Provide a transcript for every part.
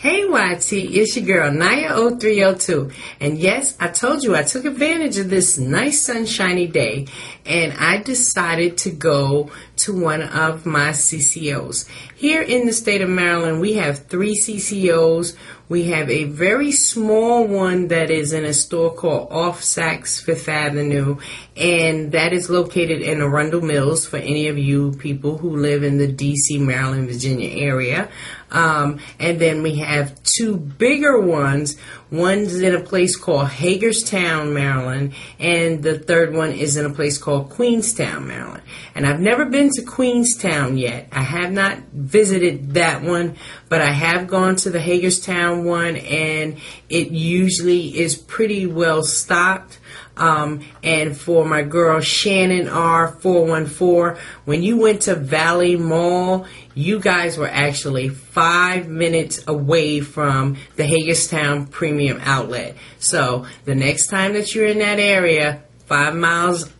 Hey YT, it's your girl Naya0302, and yes, I told you I took advantage of this nice sunshiny day and I decided to go to one of my CCOs. Here in the state of Maryland, we have 3 CCOs. We have a very small one that is in a store called Off Saks Fifth Avenue, and that is located in Arundel Mills for any of you people who live in the DC, Maryland, Virginia area. And then we have 2 bigger ones. One's in a place called Hagerstown, Maryland, and the third one is in a place called Queenstown, Maryland. And I've never been to Queenstown yet. I have not visited that one, but I have gone to the Hagerstown one, and it usually is pretty well stocked. And for my girl Shannon R414, when you went to Valley Mall, you guys were actually 5 minutes away from the Hagerstown Premium Outlet. So the next time that you're in that area, 5 miles,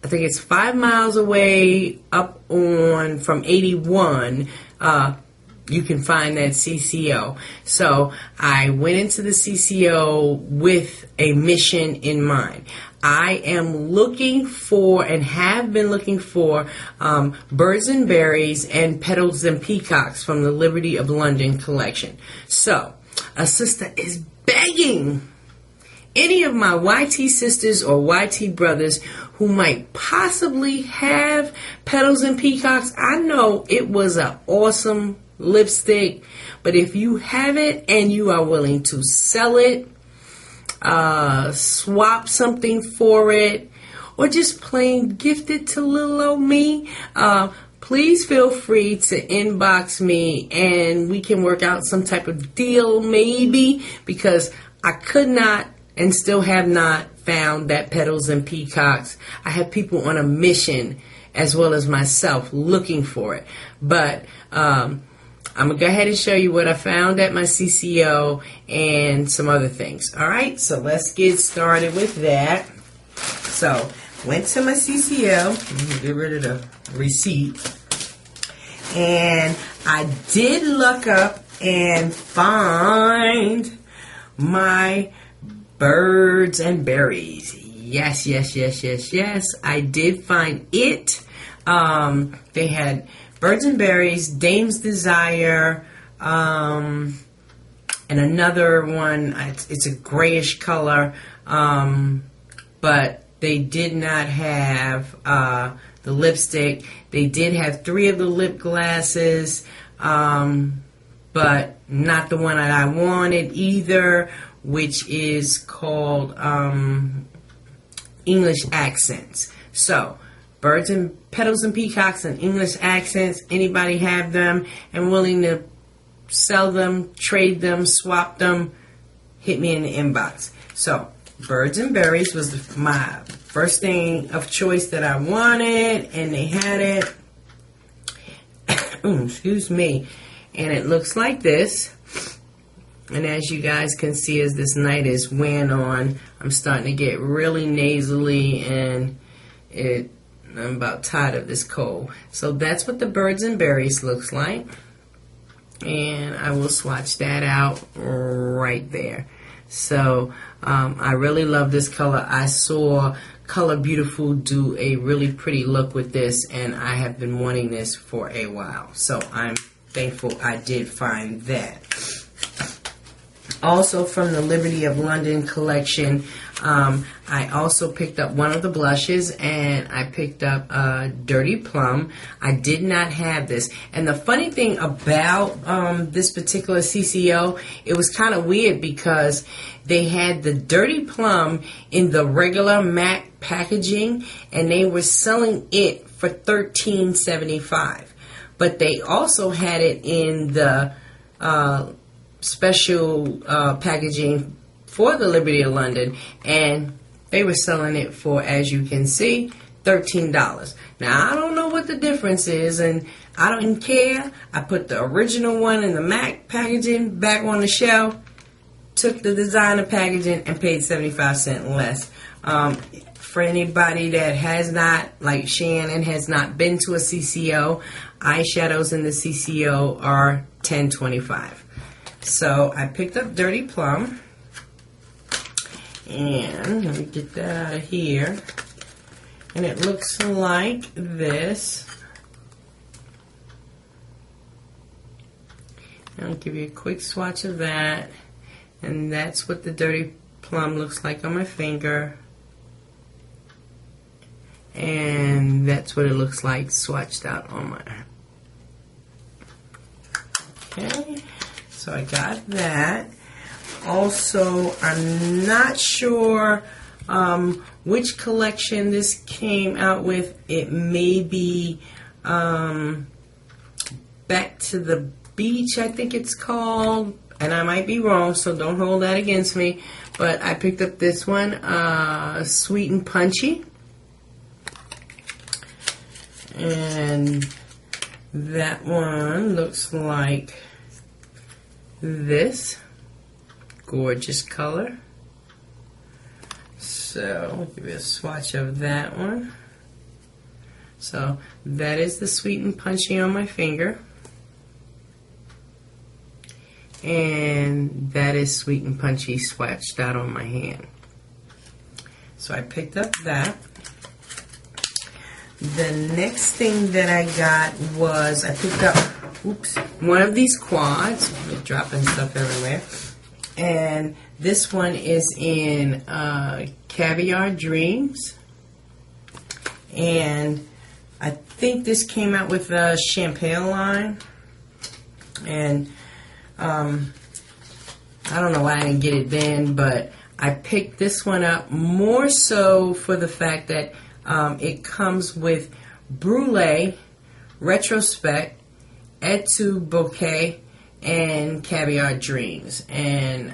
I think it's 5 miles away up on from 81, you can find that CCO. So I went into the CCO with a mission in mind. I am looking for and have been looking for birds and berries and petals and peacocks from the Liberty of London collection. So a sister is begging any of my YT sisters or YT brothers who might possibly have petals and peacocks. I know it was an awesome lipstick, but if you have it and you are willing to sell it, swap something for it, or just plain gift it to little old me, please feel free to inbox me and we can work out some type of deal maybe, because I could not and still have not found that petals and peacocks. I have people on a mission as well as myself looking for it, but I'm going to go ahead and show you what I found at my CCO and some other things. All right, so let's get started with that. So, went to my CCO. Let me get rid of the receipt. And I did look up and find my birds and berries. Yes, I did find it. They had Birds and Berries, Dame's Desire, and another one, it's a grayish color, but they did not have the lipstick. They did have 3 of the lip glasses, but not the one that I wanted either, which is called English Accents. So, Birds and Petals and Peacocks and English Accents. Anybody have them and willing to sell them, trade them, swap them, hit me in the inbox. So, Birds and Berries was my first thing of choice that I wanted, and they had it. Excuse me. And it looks like this. And as you guys can see, as this night is wearing on, I'm starting to get really nasally, and I'm about tired of this cold. So that's what the Birds and Berries looks like. And I will swatch that out right there. So I really love this color. I saw Color Beautiful do a really pretty look with this, and I have been wanting this for a while. So I'm thankful I did find that. Also from the Liberty of London collection, I also picked up one of the blushes, and I picked up Dirty Plum. I did not have this. And the funny thing about this particular CCO, it was kind of weird because they had the Dirty Plum in the regular MAC packaging, and they were selling it for $13.75. But they also had it in the special packaging for the Liberty of London, and they were selling it for, as you can see, $13. Now, I don't know what the difference is, and I don't care. I put the original one in the MAC packaging back on the shelf, took the designer packaging, and paid 75 cents less. For anybody that has not, like Shannon, has not been to a CCO, eyeshadows in the CCO are $10.25. So I picked up Dirty Plum, and let me get that out of here. And it looks like this. I'll give you a quick swatch of that, and that's what the Dirty Plum looks like on my finger, and that's what it looks like swatched out on my. Okay, so I got that. Also, I'm not sure which collection this came out with. It may be Back to the Beach, I think it's called, and I might be wrong, so don't hold that against me. But I picked up this one, Sweet and Punchy, and that one looks like this. Gorgeous color. So I'll give you a swatch of that one. So that is the Sweet and Punchy on my finger. And that is Sweet and Punchy swatched out on my hand. So I picked up that. The next thing that I got was I picked up one of these quads. I'm dropping stuff everywhere. And this one is in Caviar Dreams. And I think this came out with a Champagne line. And I don't know why I didn't get it then, but I picked this one up more so for the fact that it comes with Brulee, Retrospect, Etude Bouquet, and Caviar Dreams. And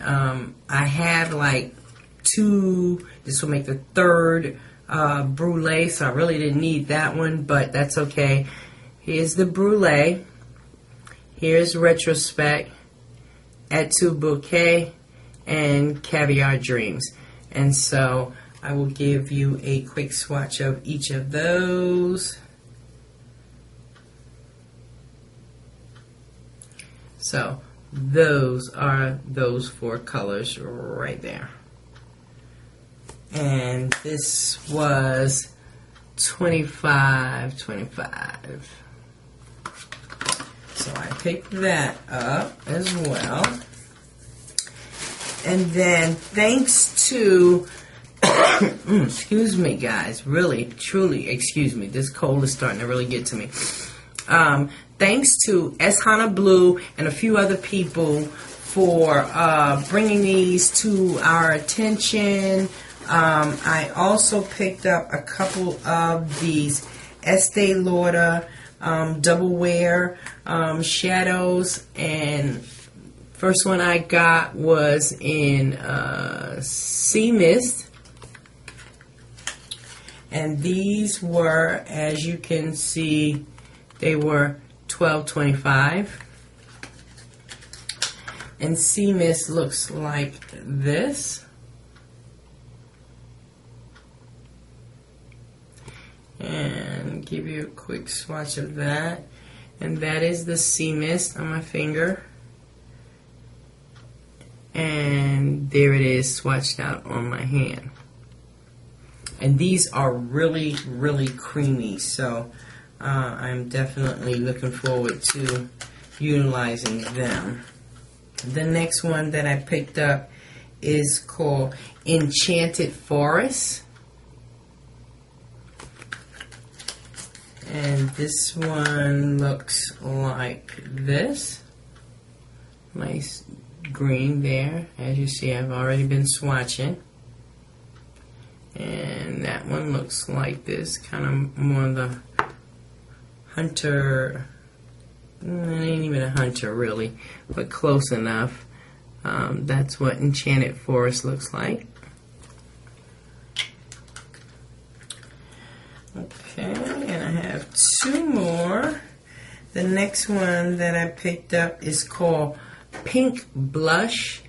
I have like two. This will make the third Brulee, so I really didn't need that one, but that's okay. Here's the Brulee. Here's Retrospect, Etude Bouquet, and Caviar Dreams. And so I will give you a quick swatch of each of those. So those are those four colors right there. And this was $25.25. So I picked that up as well. And then thanks to, excuse me guys, really, truly, excuse me, this cold is starting to really get to me. Thanks to S. Hana Blue and a few other people for bringing these to our attention. I also picked up a couple of these Estee Lauder double wear shadows, and first one I got was in Sea Mist, and these were, as you can see, they were $12.25. And Sea Mist looks like this. And give you a quick swatch of that. And that is the Sea Mist on my finger. And there it is swatched out on my hand. And these are really, really creamy. So I'm definitely looking forward to utilizing them. The next one that I picked up is called Enchanted Forest. And this one looks like this. Nice green there. As you see, I've already been swatching. And that one looks like this. Kind of more of the hunter. It ain't even a hunter really, but close enough. That's what Enchanted Forest looks like. Okay, and I have two more. The next one that I picked up is called Pink Blush.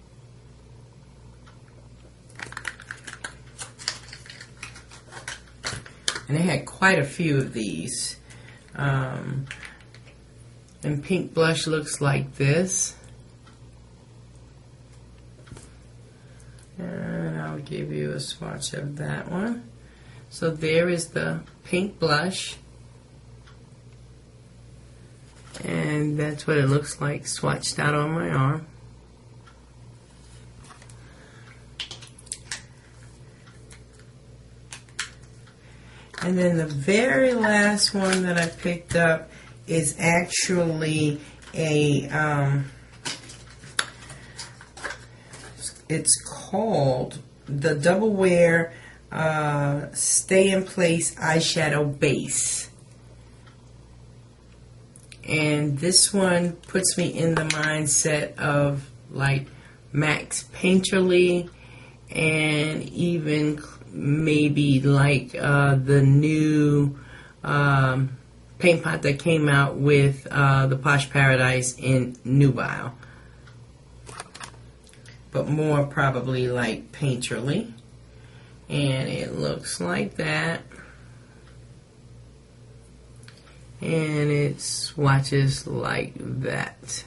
And they had quite a few of these. And Pink Blush looks like this. give you a swatch of that one. So there is the pink blush. And that's what it looks like swatched out on my arm. And then the very last one that I picked up is actually a, it's called the Double Wear Stay in Place Eyeshadow Base. And this one puts me in the mindset of like Max Painterly and even maybe like the new paint pot that came out with the Posh Paradise in Nubile. But more probably like Painterly. And it looks like that. And it swatches like that.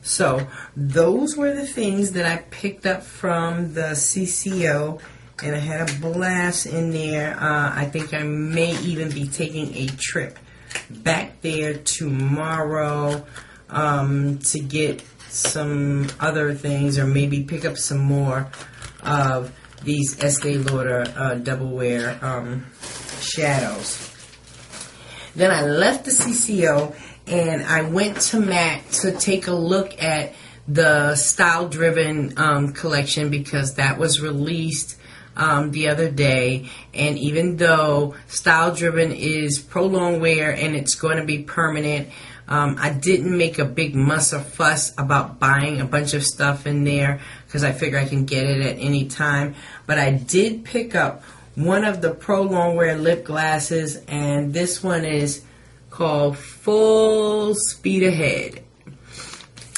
So those were the things that I picked up from the CCO, and I had a blast in there. I think I may even be taking a trip back there tomorrow to get some other things, or maybe pick up some more of these Estee Lauder Double Wear shadows. Then I left the CCO and I went to MAC to take a look at the Style Driven collection, because that was released the other day. And even though Style Driven is prolonged wear and it's going to be permanent, I didn't make a big muss or fuss about buying a bunch of stuff in there because I figure I can get it at any time. But I did pick up one of the prolonged wear lip glasses, and this one is called Full Speed Ahead.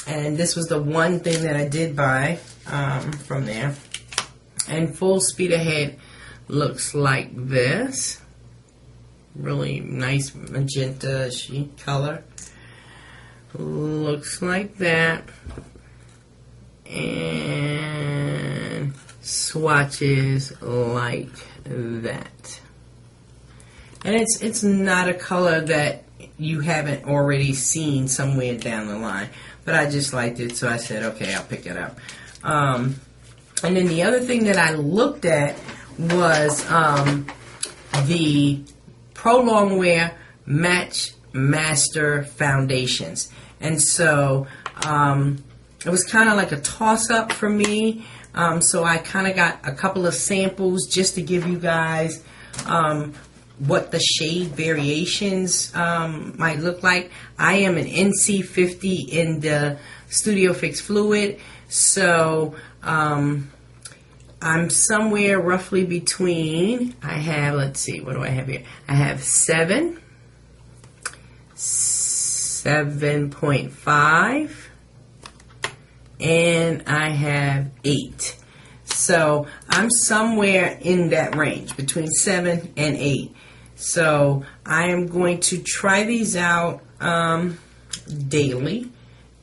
And this was the one thing that I did buy from there. And Full Speed Ahead looks like this. Really nice magenta-y color. Looks like that. And swatches like that. And it's not a color that you haven't already seen somewhere down the line, but I just liked it, so I said, okay, I'll pick it up. And then the other thing that I looked at was the Prolonged Wear Match Master foundations. And so it was kind of like a toss-up for me. So I kind of got a couple of samples just to give you guys what the shade variations might look like. I am an NC50 in the Studio Fix Fluid, so I'm somewhere roughly between, I have, let's see, what do I have here? I have 7, 7.5, and I have 8. So I'm somewhere in that range, between 7 and 8. So I am going to try these out daily,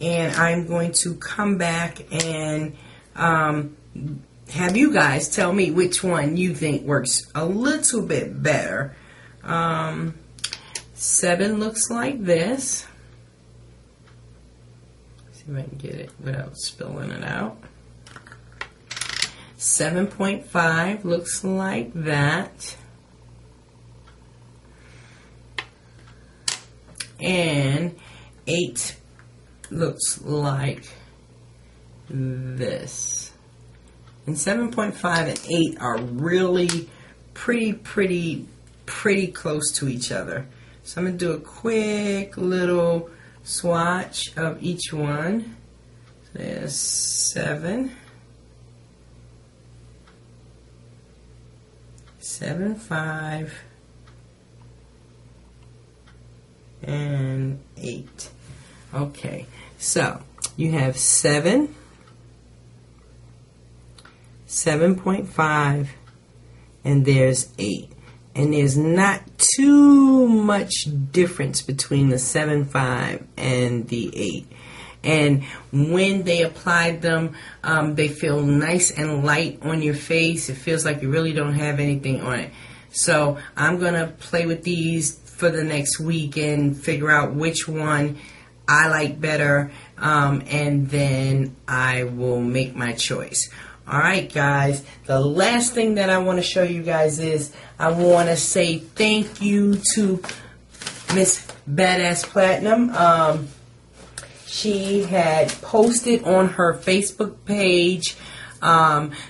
and I'm going to come back and have you guys tell me which one you think works a little bit better. 7 looks like this. See if I can get it without spilling it out. 7.5 looks like that. And 8 looks like this. And 7.5 and 8 are really pretty close to each other. So I'm going to do a quick little swatch of each one. So there's 7, 7.5, and 8. Okay, so you have 7, 7.5, and there's 8. And there's not too much difference between the 7.5 and the 8. and when they applied them, they feel nice and light on your face. It feels like you really don't have anything on it. So I'm going to play with these for the next week and figure out which one I like better, and then I will make my choice. Alright guys, the last thing that I want to show you guys is I want to say thank you to Miss Badass Platinum. She had posted on her Facebook page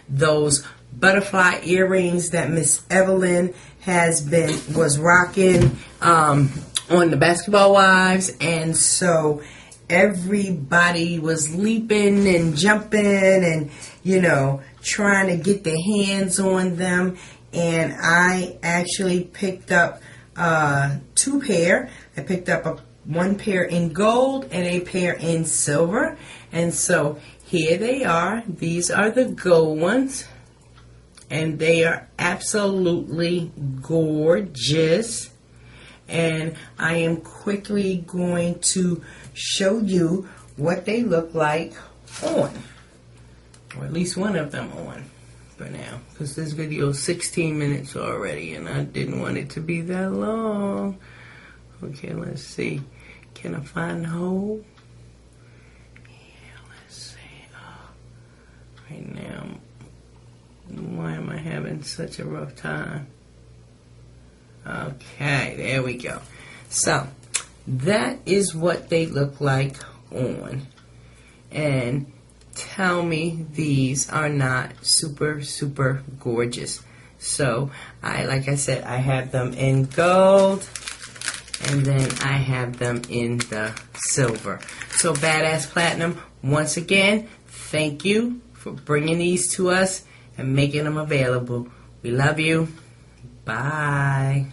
those butterfly earrings that Miss Evelyn was rocking on the Basketball Wives, and so everybody was leaping and jumping and, you know, trying to get their hands on them. And I actually picked up 2 pair. I picked up one pair in gold and a pair in silver. And so here they are. These are the gold ones. And they are absolutely gorgeous. And I am quickly going to show you what they look like on, or at least one of them on for now, because this video is 16 minutes already and I didn't want it to be that long. Okay, let's see. Can I find the hole? Yeah, let's see. Oh, right now, why am I having such a rough time? Okay, there we go. So that is what they look like on. And tell me these are not super, super gorgeous. So like I said, I have them in gold, and then I have them in the silver. So Badass Platinum, once again, thank you for bringing these to us and making them available. We love you. Bye.